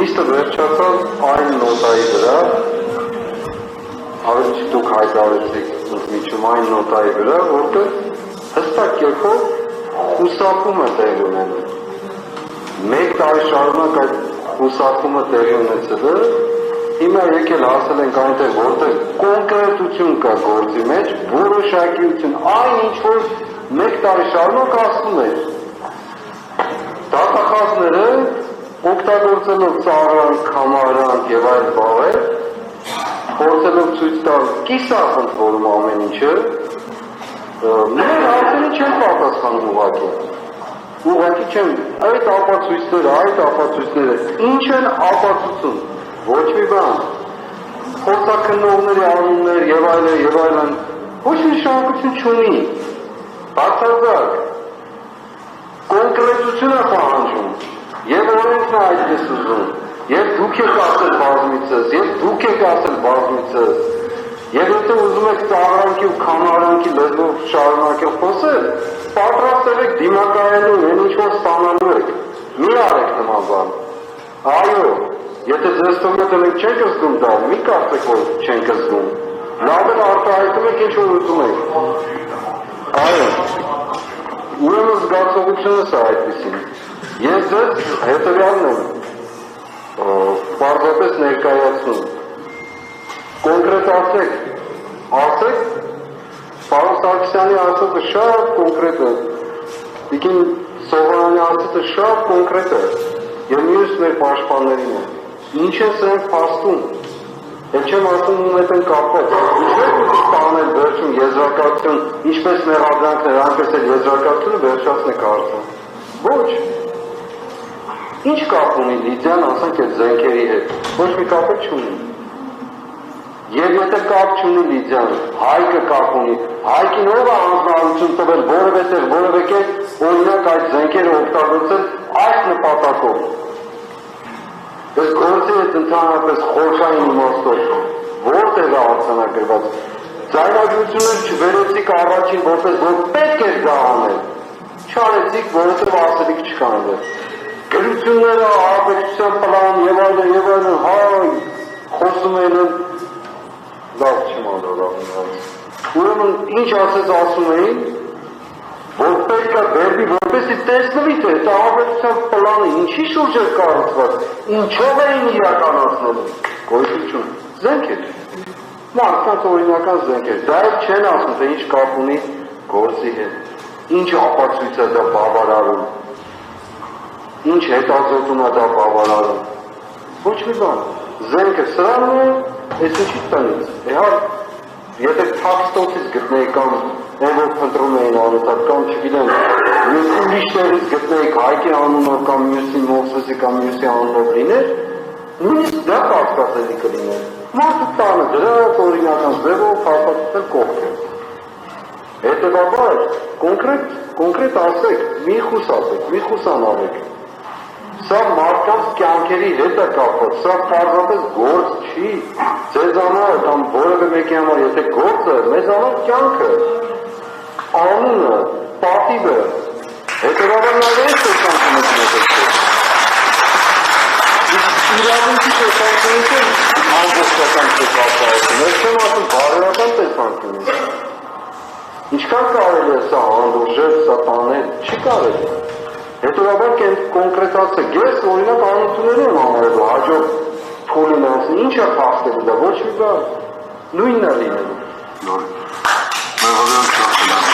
Նիստը վերջացավ այն նոտայի վրա, ավելի դուք հայտարարեցիք միջում այն նոտայի վրա, որտեղ հստակ կերպով խուսափումը տեղի ունենում։ Մեկ տարի շարունակ այդ խուսափումը տեղի ունեցել է, հիմա եկել հասել ենք այնտեղ, որտեղ կոնկրետություն կա գործի մեջ, որոշակիություն, այն ինչ որ մեկ տարի շարունակ ասում էր։ Դատախազները օգտագործելով ծառանք, քամարանք եւ այլ բառեր, փորձելով ցույց տալ կիսախ ընդորում ամեն ինչը, մեր հարցերին չեն պատասխանում ուղղակի չեն, այդ ապացույցները, ինչ են ապացուցում, ոչ մի բան, փորձաքննողների անուններ եւ այլն, ոչ մի նշանակություն չունի, բացարձակ, կոնկրետություն է պահանջում, եւ օրենքն է այդպես ուզում, եւ դուք եք ասել բազմիցս, եւ եթե ուզում եք ծաղրանքի ու քամարանքի լեզվով շարունակել խոսել, պատրաստ եք դիմակայելու, այն ինչ որ ստանալու եք, մի արեք նման բան, այո, եթե ձեզ թվում է մենք չենք զգում դա, մի կարծեք որ չենք զգում, լավ էլ արտահայտում եք ինչ որ ուզում եք, այո, ուրեմն զգացողությունը սա այդպիսին, ես ձեզ հետևյալն եմ պարզապես ներկայացնում, կոնկրետ ասեք, պարոն Սարգսյանի ասածը շատ կոնկրետ է, Տիկին Սողոյանի ասածը շատ կոնկրետ է, եւ մյուս մեր պաշտպաններին է, ինչ են սրանք փաստում, էլ չեմ ասում ում հետ են կապված, ինչպես ստանել վերջում եզրակացություն, ինչպես մեղադրանքներ, այնպես էլ եզրակացությունը վերջացնեք արդեն, ոչ, ինչ կապ ունի Լիդիան, ասենք այդ զենքերի հետ, ոչ մի կապ չունի, եւ եթե կապ չունի Լիդիան, Հայկը կապ ունի, Հայկին ով է հանձնարարություն տվել որևէ կերպ օրինակ այդ զենքերը օգտագործել այս նպատակով, Ես գործի հետ ընդհանրապես խորշային իմաստով, որտեղ է արձանագրված, ձայնագրություններ չվերեցիք առաջին, որպես որ պետք էր դա անել, չարեցիք, որովհետև ասելիք չկան դեր, գրությունները, արտադրության պլան եւ այլն, հայ, խոսում են, լավ չեմ անդրադառնում, ուրեմն ինչ ասում էին, որ պետք է վերբի, որպեսի տեսնվի թե այդ արտադրության պլանը ինչի շուրջ է կառուցված, ինչով էին իրականացնելու, գոյություն, զենքեր, մարդկանց օրինական զենքեր, դա էլ չեն ասում, թե ինչ կապ ունի գործի հետ, ինչ ապացույց է դա բավարարում, ինչ հետազոտում է դա բավարարում, ոչ մի բան, զենքը սրանն է, այս ինչի տնից, եթե թաքստոցից գտնեի կամ այն որ փնտրում էին անընդհատ կամ չգիտեմ ուրիշներից գտնեիք Հայկի անունով կամ մյուսի Մովսեսի կամ մյուսի անունով լիներ, նույնիսկ դա կասկածելի կլիներ, մարդը տանը դրած օրինական ձևով հաստատել կողքեր, հետևաբար կոնկրետ ասեք, մի խուսանավեք, սա մարդկանց կյանքերի հետ է կապված, սա պարզապես գործ չի, ձեզ համար կամ որևէ մեկի համար, եթե գործ է, մեզ համար կյանքը, անունը, պատիվը, հետևաբար նաև այս տեսանկյունից իրավունքի տեսանկյունից ամբողջական կապահովություն, ես չեմ ասում բարոյական տեսանկյունից, ինչքան կարելի է սա հանդուրժել, սա տանել, չի կարելի, հետևաբար կոնկրետացեք, ես օրինակ անությունների եմ համարելու, հաջող փոլին ասում, ինչ է փաստելու դա, ոչ մի բան, նույնն է լինելու։ Մեր հորյան չասել եմ,